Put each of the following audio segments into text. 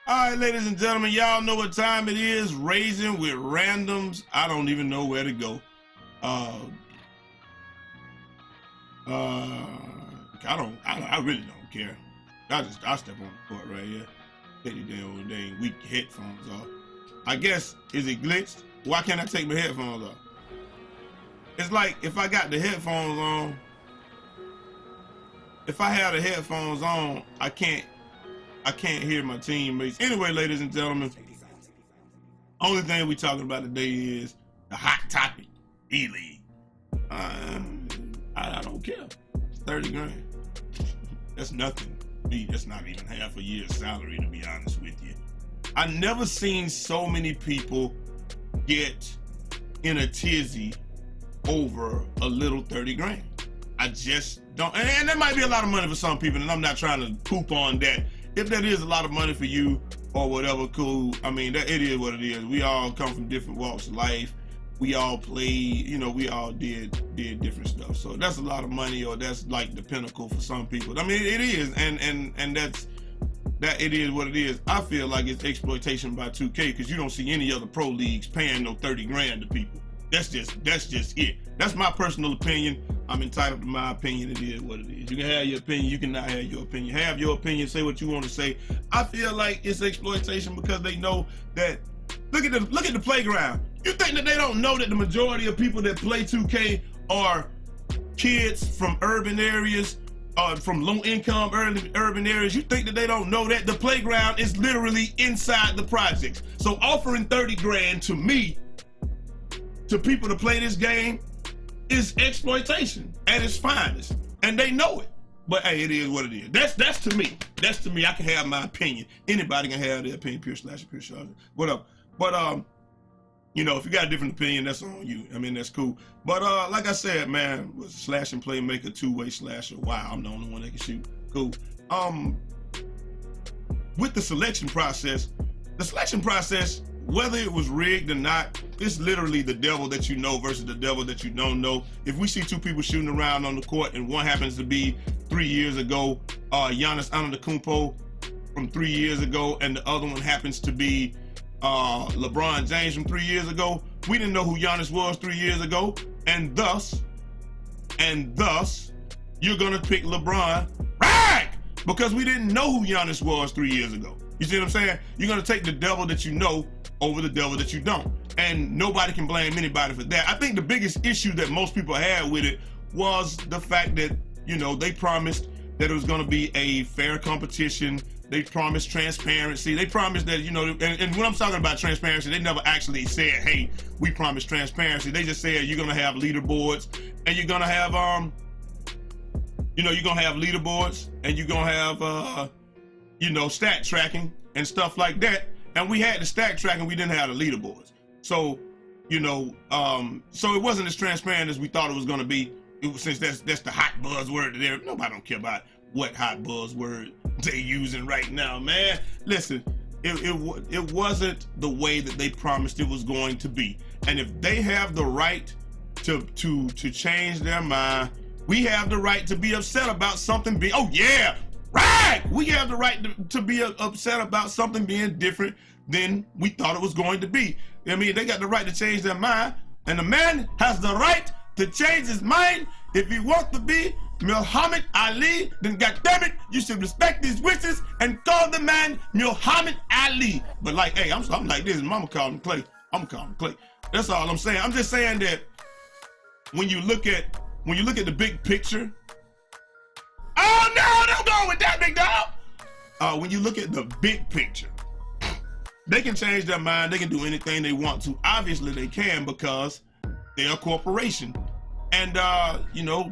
All right, ladies and gentlemen, y'all know what time it is. Raising with randoms. I don't even know where to go. I really don't care. I step on the court right here. Take the dang weak headphones off. I guess, is it glitched? Why can't I take my headphones off? It's like if I got the headphones on, if I have the headphones on, I can't hear my teammates. Anyway, ladies and gentlemen, only thing we talking about today is the hot topic, E-League. I don't care. It's 30 grand. That's nothing. That's not even half a year's salary, to be honest with you. I never seen so many people get in a tizzy over a little 30 grand. I just don't, and that might be a lot of money for some people, and I'm not trying to poop on that. If that is a lot of money for you or whatever, cool. I mean, it is what it is. We all come from different walks of life. We all played, we all did different stuff. So that's a lot of money, or that's like the pinnacle for some people. I mean, it is, and that it is what it is. I feel like it's exploitation by 2K because you don't see any other pro leagues paying no 30 grand to people. That's just it. That's my personal opinion. I'm entitled to my opinion. It is what it is. You can have your opinion. You cannot have your opinion. Have your opinion. Say what you want to say. I feel like it's exploitation because they know that. Look at the playground. You think that they don't know that the majority of people that play 2K are kids from urban areas, from low-income urban areas? You think that they don't know that the playground is literally inside the projects? So offering 30 grand to me, to people to play this game, is exploitation at its finest, and they know it. But hey, it is what it is. That's to me. That's to me. I can have my opinion. Anybody can have their opinion. Pure Slasher. Whatever. But if you got a different opinion, that's on you. I mean, that's cool. But like I said, man, was a slashing playmaker, two-way slasher. Wow, I'm the only one that can shoot. Cool. With the selection process, whether it was rigged or not, it's literally the devil that you know versus the devil that you don't know. If we see two people shooting around on the court and one happens to be 3 years ago, Giannis Antetokounmpo from 3 years ago, and the other one happens to be LeBron James from 3 years ago, we didn't know who Giannis was 3 years ago, and thus, you're gonna pick LeBron, right? Because we didn't know who Giannis was 3 years ago. You see what I'm saying? You're gonna take the devil that you know over the devil that you don't. And nobody can blame anybody for that. I think the biggest issue that most people had with it was the fact that, they promised that it was gonna be a fair competition. They promised transparency. They promised that, and when I'm talking about transparency, they never actually said, hey, we promised transparency. They just said you're gonna have leaderboards, and you're gonna have, you're gonna have leaderboards, and you're gonna have, stat tracking and stuff like that. And we had the stat tracking, we didn't have the leaderboards. So, so it wasn't as transparent as we thought it was gonna be. Since that's the hot buzzword there. Nobody don't care about what hot buzzword they using right now, man. Listen, it wasn't the way that they promised it was going to be. And if they have the right to change their mind, we have the right to be upset about something being, oh yeah, right! We have the right to be upset about something being different than we thought it was going to be. I mean, they got the right to change their mind, and the man has the right to change his mind. If he wants to be Muhammad Ali, then goddammit, you should respect his wishes and call the man Muhammad Ali. But like, hey, I'm like this, mama called him Clay. I'm calling him Clay. That's all I'm saying. I'm just saying that when you look at the big picture, oh no, don't go with that, big dog. When you look at the big picture, they can change their mind. They can do anything they want to. Obviously, they can because they're a corporation. And,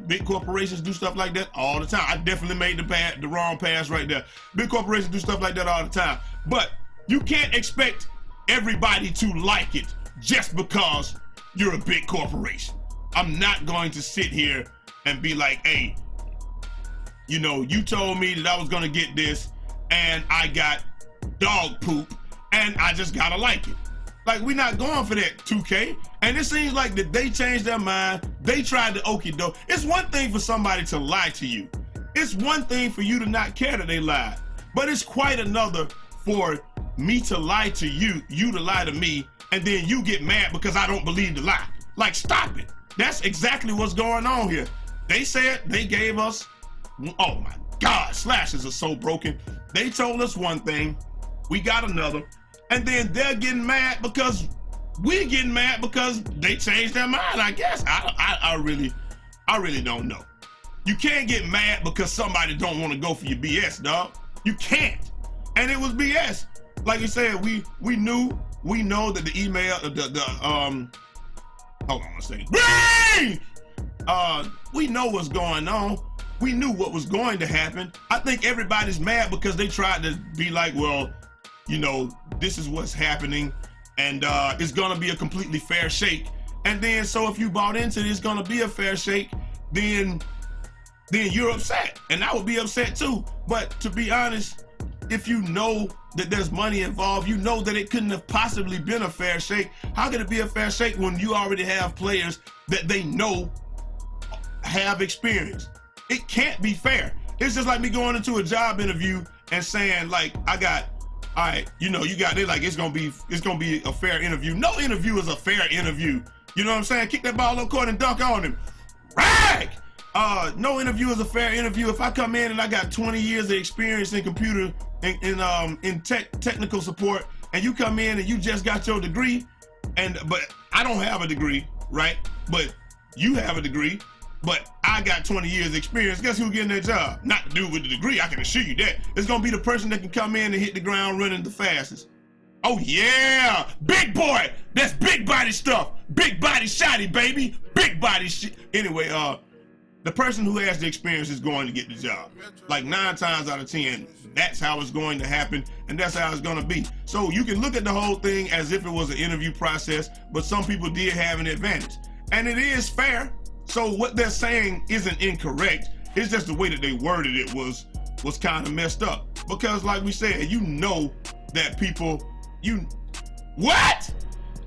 big corporations do stuff like that all the time. I definitely made the wrong pass right there. Big corporations do stuff like that all the time. But you can't expect everybody to like it just because you're a big corporation. I'm not going to sit here and be like, hey, you told me that I was going to get this and I got dog poop and I just got to like it. Like, we're not going for that, 2K. And it seems like that they changed their mind. They tried to okie doke. It's one thing for somebody to lie to you. It's one thing for you to not care that they lied. But it's quite another for me to lie to you, you to lie to me, and then you get mad because I don't believe the lie. Like, stop it. That's exactly what's going on here. They said they gave us, oh my God, slashes are so broken. They told us one thing, we got another, and then they're getting mad because we're getting mad because they changed their mind, I guess. I really don't know. You can't get mad because somebody don't want to go for your BS, dog. You can't. And it was BS. Like you said, we know that the email, hold on a second. We know what's going on. We knew what was going to happen. I think everybody's mad because they tried to be like, well, you know, this is what's happening, and it's gonna be a completely fair shake. And then, so if you bought into this gonna be a fair shake, then you're upset, and I would be upset too. But to be honest, if you know that there's money involved, you know that it couldn't have possibly been a fair shake. How could it be a fair shake when you already have players that they know have experience? It can't be fair. It's just like me going into a job interview and saying, like, I got, all right, you know, you got, they like, it's gonna be a fair interview. No interview is a fair interview. You know what I'm saying? Kick that ball up court and dunk on him. Rag! No interview is a fair interview. If I come in and I got 20 years of experience in computer, in technical support, and you come in and you just got your degree, but I don't have a degree, right? But you have a degree, but I got 20 years experience. Guess who's getting that job? Not the dude with the degree, I can assure you that. It's gonna be the person that can come in and hit the ground running the fastest. Oh yeah, big boy, that's big body stuff. Big body shotty, baby, big body shit. Anyway, the person who has the experience is going to get the job. Like 9 times out of 10, that's how it's going to happen, and that's how it's going to be. So you can look at the whole thing as if it was an interview process, but some people did have an advantage. And it is fair. So what they're saying isn't incorrect. It's just the way that they worded it was kind of messed up. Because like we said, you know that people, you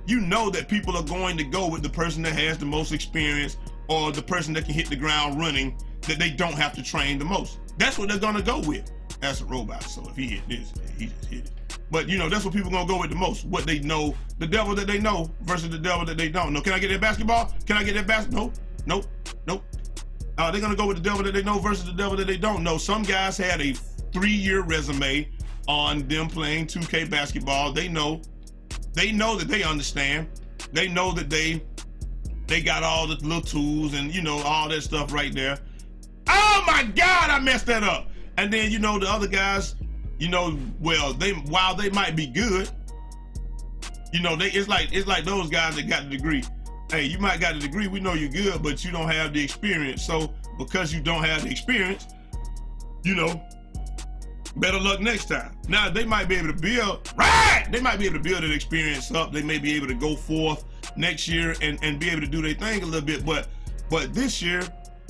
know that people are going to go with the person that has the most experience, or the person that can hit the ground running, that they don't have to train the most. That's what they're gonna go with. That's a robot, so if he hit this, he just hit it. But you know, that's what people gonna go with the most. What they know, the devil that they know versus the devil that they don't know. Can I get that basketball? Can I get that basketball? Nope. They're gonna go with the devil that they know versus the devil that they don't know. Some guys had a 3-year resume on them playing 2K basketball. They know that they understand. They know that they got all the little tools and, you know, all that stuff right there. Oh my God, I messed that up. And then, you know, the other guys, you know, well, while they might be good, you know, it's like those guys that got the degree. Hey, you might got a degree, we know you're good, but you don't have the experience. So because you don't have the experience, you know, better luck next time. Now they might be able to build, right? They might be able to build an experience up. They may be able to go forth next year and be able to do their thing a little bit. But this year,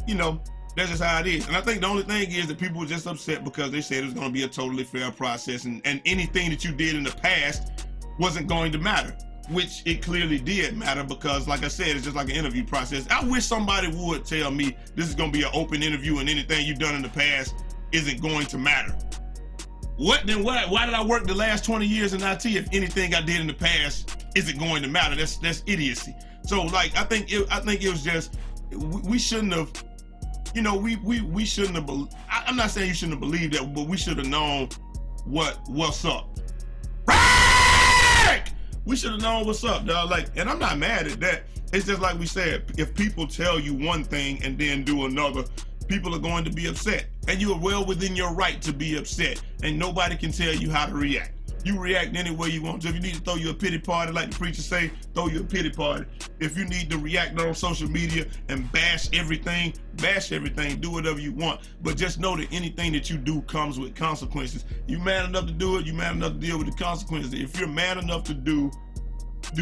you know, that's just how it is. And I think the only thing is that people were just upset because they said it was going to be a totally fair process, and anything that you did in the past wasn't going to matter, which it clearly did matter because, like I said, it's just like an interview process. I wish somebody would tell me this is going to be an open interview and anything you've done in the past isn't going to matter. Why did I work the last 20 years in IT if anything I did in the past isn't going to matter? That's idiocy. So like, I think it was just, we shouldn't have, you know, we shouldn't have, I'm not saying you shouldn't have believed that, but we should have known what's up. We should have known what's up, dog. Like, and I'm not mad at that. It's just like we said, if people tell you one thing and then do another, people are going to be upset. And you are well within your right to be upset. And nobody can tell you how to react. You react any way you want to. If you need to throw you a pity party, like the preacher say, throw you a pity party. If you need to react on social media and bash everything, do whatever you want. But just know that anything that you do comes with consequences. You man enough to do it, you man enough to deal with the consequences. If you're man enough to do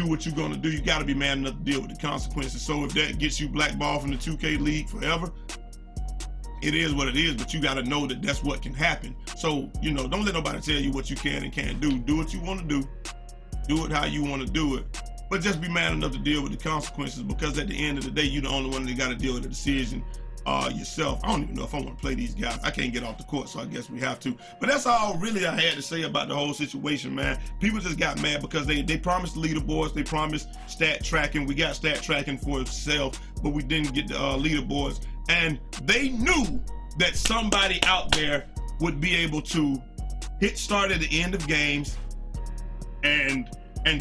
what you're gonna do, you gotta be man enough to deal with the consequences. So if that gets you blackballed from the 2K league forever, it is what it is, but you gotta know that that's what can happen. So, you know, don't let nobody tell you what you can and can't do. Do what you wanna do. Do it how you wanna do it. But just be man enough to deal with the consequences, because at the end of the day, you're the only one that gotta deal with the decision yourself. I don't even know if I want to play these guys. I can't get off the court, so I guess we have to. But that's all really I had to say about the whole situation, man. People just got mad because they promised leaderboards, they promised stat tracking. We got stat tracking for itself, but we didn't get the leaderboards. And they knew that somebody out there would be able to hit start at the end of games and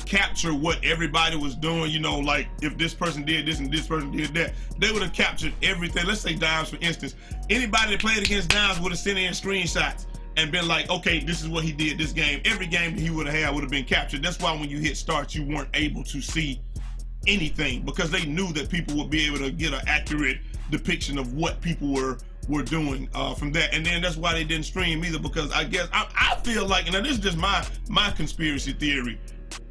capture what everybody was doing. You know, like if this person did this and this person did that, they would have captured everything. Let's say Dimes, for instance. Anybody that played against Dimes would have sent in screenshots and been like, okay, this is what he did this game. Every game that he would have had would have been captured. That's why when you hit start, you weren't able to see anything, because they knew that people would be able to get an accurate depiction of what people were doing from that. And then that's why they didn't stream either, because I guess I feel like, and this is just my conspiracy theory,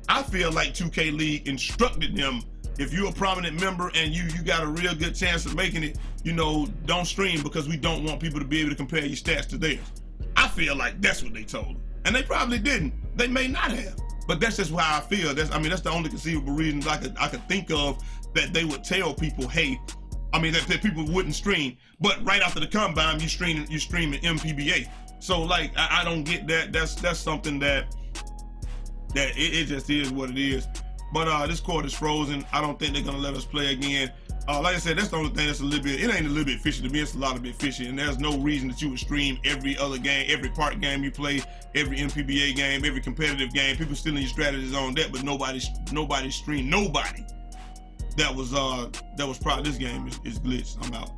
I feel like 2K League instructed them, if you're a prominent member and you got a real good chance of making it, you know, don't stream, because we don't want people to be able to compare your stats to theirs. I feel like that's what they told them. And they probably didn't. They may not have. But that's just how I feel. That's the only conceivable reasons I could think of that they would tell people, hey, that people wouldn't stream. But right after the Combin, you streaming MPBA. So like I don't get that. That's something that it just is what it is. But this court is frozen. I don't think they're gonna let us play again. Like I said, that's the only thing that's it ain't a little bit fishy to me, it's a lot of bit fishy, and there's no reason that you would stream every other game, every part game you play, every MPBA game, every competitive game. People stealing your strategies on that, but nobody streamed nobody. That was probably, this game is glitched. I'm out.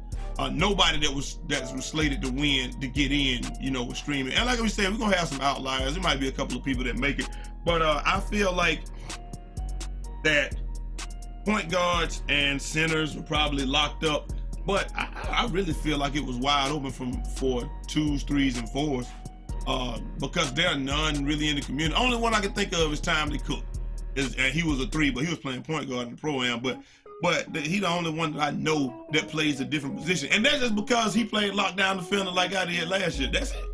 Nobody that was slated to win, to get in, you know, was streaming. And like we said, we're gonna have some outliers. There might be a couple of people that make it, but I feel like that point guards and centers were probably locked up, but I really feel like it was wide open for 2s, 3s, and 4s, because there are none really in the community. Only one I can think of is Timely Cook, and he was a 3, but he was playing point guard in the Pro-Am, but he the only one that I know that plays a different position, and that's just because he played lockdown defender like I did last year. That's it.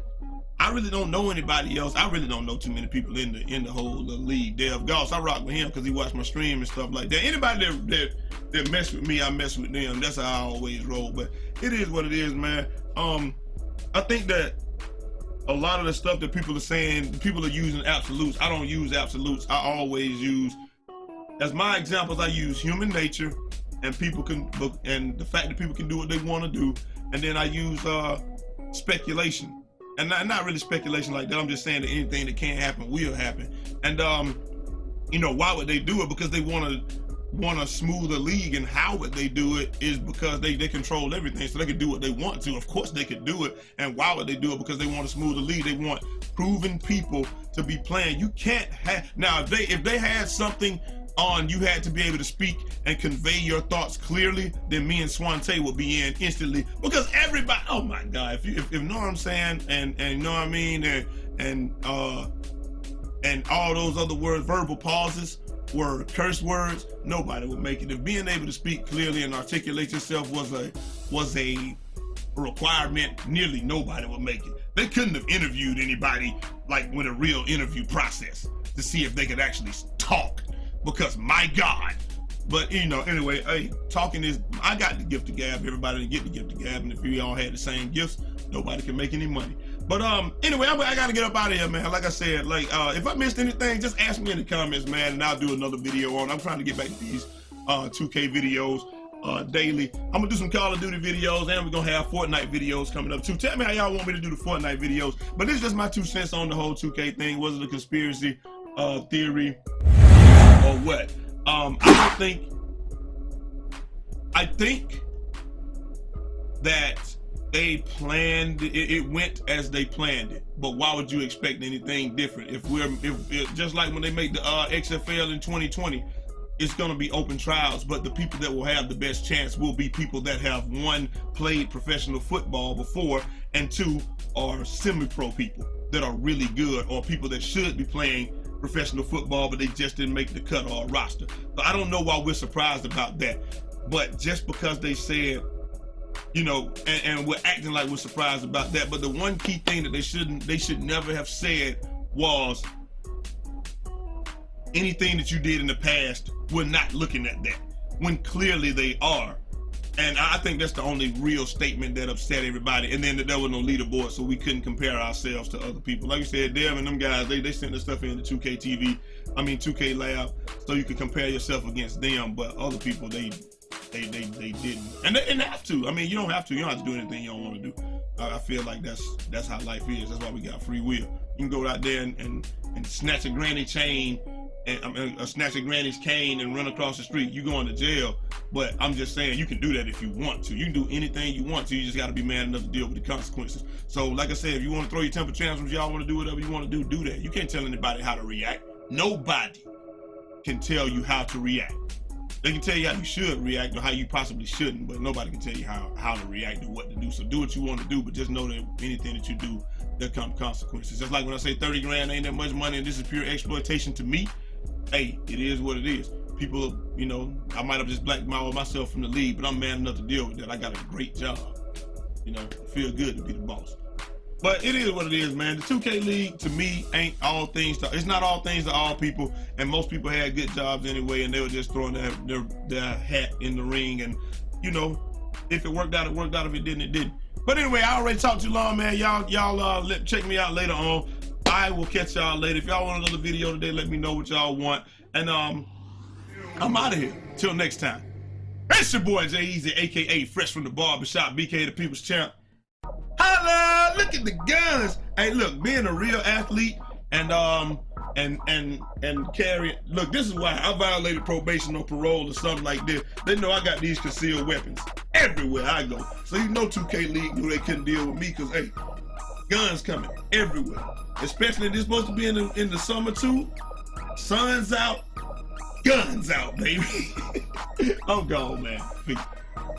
I really don't know anybody else. I really don't know too many people in the whole league. Dev Goss, I rock with him because he watched my stream and stuff like that. Anybody that mess with me, I mess with them. That's how I always roll. But it is what it is, man. I think that a lot of the stuff that people are saying, people are using absolutes. I don't use absolutes. I always use, as my examples, I use human nature and and the fact that people can do what they want to do. And then I use speculation. And not really speculation like that. I'm just saying that anything that can happen will happen. And you know, why would they do it? Because they want to smooth the league. And how would they do it is because they control everything, so they can do what they want to. Of course they could do it. And why would they do it? Because they want to smooth the league. They want proven people to be playing. You can't have, now if they had something on, you had to be able to speak and convey your thoughts clearly, then me and Swante would be in instantly, because everybody, oh my God, if you know what I'm saying, and you know what I mean, and all those other words, verbal pauses, were curse words, nobody would make it. If being able to speak clearly and articulate yourself was a requirement, nearly nobody would make it. They couldn't have interviewed anybody like with a real interview process to see if they could actually talk. Because my God. But you know, anyway, hey, talking is, I got the gift of gab. Everybody didn't get the gift of gab, and if we all had the same gifts, nobody can make any money. But anyway, I gotta get up out of here, man. Like I said, like if I missed anything, just ask me in the comments, man, and I'll do another video on it. I'm trying to get back to these 2K videos daily. I'm gonna do some Call of Duty videos, and we're gonna have Fortnite videos coming up too. Tell me how y'all want me to do the Fortnite videos. But this is just my 2 cents on the whole 2K thing. Was it a conspiracy theory or what? I think that they planned it went as they planned it. But why would you expect anything different? If just like when they make the XFL in 2020, it's gonna be open trials, but the people that will have the best chance will be people that have, 1, played professional football before, and 2, are semi-pro people that are really good, or people that should be playing professional football, but they just didn't make the cut or roster. So I don't know why we're surprised about that. But just because they said, you know, and we're acting like we're surprised about that. But the one key thing that they should never have said was, anything that you did in the past, we're not looking at that. When clearly they are. And I think that's the only real statement that upset everybody. And then there was no leaderboard, so we couldn't compare ourselves to other people. Like you said, Dev and them guys, they sent the stuff in the 2K TV, 2K Lab, so you could compare yourself against them. But other people, they didn't, and they have to. I mean, you don't have to. You don't have to do anything you don't want to do. I feel like that's how life is. That's why we got free will. You can go out there and snatch a granny chain, and snatch a granny's cane and run across the street. You going to jail. But I'm just saying, you can do that if you want to. You can do anything you want to. You just got to be man enough to deal with the consequences. So, like I said, if you want to throw your temper tantrums, y'all want to do whatever you want to do that. You can't tell anybody how to react. Nobody can tell you how to react. They can tell you how you should react or how you possibly shouldn't, but nobody can tell you how to react or what to do. So do what you want to do, but just know that anything that you do, there come consequences. Just like when I say 30 grand ain't that much money and this is pure exploitation to me, hey, it is what it is. People, you know, I might have just blackballed myself from the league, but I'm man enough to deal with that. I got a great job. You know, feel good to be the boss. But it is what it is, man. The 2K League, to me, ain't all things to, it's not all things to all people, and most people had good jobs anyway, and they were just throwing their hat in the ring, and, you know, if it worked out, it worked out. If it didn't, it didn't. But anyway, I already talked too long, man. Y'all check me out later on. I will catch y'all later. If y'all want another video today, let me know what y'all want. And I'm out of here. Till next time. It's your boy Jay Eazy, aka Fresh from the Barbershop, BK the People's Champ. Holla! Look at the guns. Hey, look, being a real athlete and carry. Look, this is why I violated probation or parole or something like this. They know I got these concealed weapons everywhere I go. So you know 2K League knew they couldn't deal with me because, hey, guns coming everywhere. Especially if this supposed to be in the summer too. Sun's out, guns out, baby. I'm gone, man. Peace.